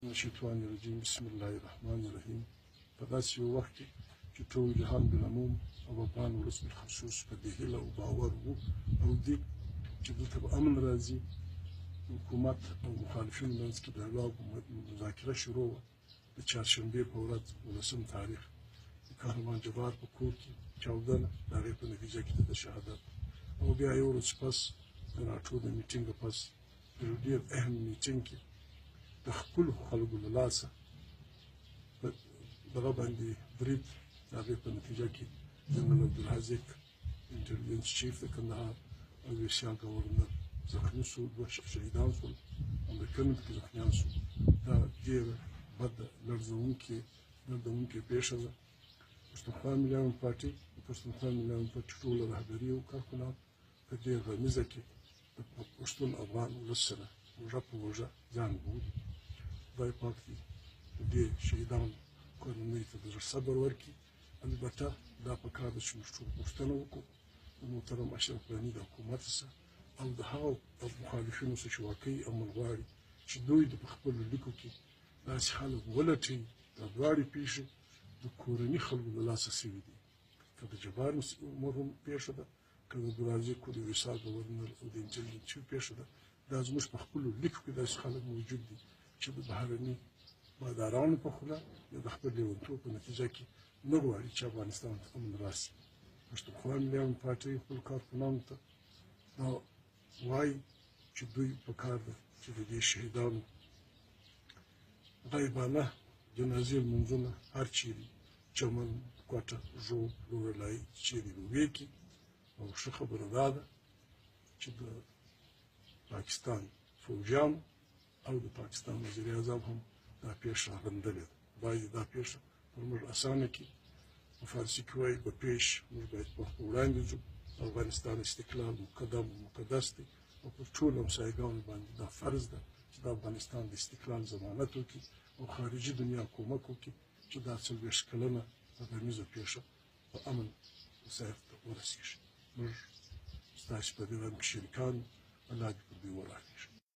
من الشیطان الرجیم بسم الله الرحمن الرحیم. په داسې یو وخت کې چې ټول جهان بالعموم او افغان ولس بالخصوص په دې هیله او باور وو او دې چې دلته به امن راځي، حکومت او مخالفینو منځ کې ډایلاګ مذاکره شروع وه. د چهارشنبې په ورځ 19 تاریخ د قهرمان جبار په کور کې چاودنه، د هغې په نتیجه کې د شهادت، او بیا یو ورځ پس د ناټو د میټینګ پس په یو ډېر اهم میټینګ کې د خپلو خلکو له لاسه په دغه باندې برید، د هغې په نتیجه کې جنرال عبدالحزیق انټلیجنس چیف د کندهار او ویسیا ګورنر زخمي شو، 2 شهیدان شول، امریکایانو پکې زخمیان شول. دا ډېره بده دردونکې پېښه ده. پښتونخوا ملي پارټي د پښتونخوا ملي پارټي ټوله رهبري او کارکنان په دې غمیزه کې د پښتون افغان ولس سره اوږه په اوږه ځان بولي. خدای پاک دې د دې شهیدانو کورنیو ته د زړه صبر ورکړي. البته دا پکار ده چې موږ ټول پوښتنه وکړو د محترم اشرف غني د حکومت څخه او د هغو مخالفینو څخه چې واقعي امن غواړي چې دوی د خپلو لیکو کې داسې خلک ولټوي. دا دواړې پېښې د کورني خلکو له لاسه سوي دي، که د جبار مرحوم پېښه ده، که د عبدالحزیق د ویسا ګورنر او د انټلیجنس چیف پېښه ده. دا زموږ په خپلو لیکو کې داسې خلک موجود دي چې د بهرني مدارانو په خوله یا د خپل لیونتوب په نتیجه کې نه غواړي چې افغانستان ته امن راسي. پښتونخوا ملي پارټۍ خپل کارکنانو ته دا وایي چې دوی په کار ده چې د دې شهیدانو غیبانه جنازې لمونځونه هر چیرې چمن، کوټه، ژوب، لورلای چیرې وکړي. او ښه خبره دا ده چې د پاکستان فوجیانو او د پاکستان وزیر اعظم هم دا پېښه غندلې ده. باید دا پېښه پر موږ اسانه کړي. په فارسي کې وایي به پیش، موږ باید په وړاندې ځو. افغانستان استقلال مقدم و مقدس دی او پر ټولو همسایګانو باندې دا فرض ده چې د افغانستان د استقلال ضمانت وکړي او خارجي دنیا کومک وکړي چې دا 40 کلنه غمیزه پېښه په امن سر ته ورسېږي. موږ ستاسو په دې باندې شریکان، الله دې پر دې ولاړ کړي.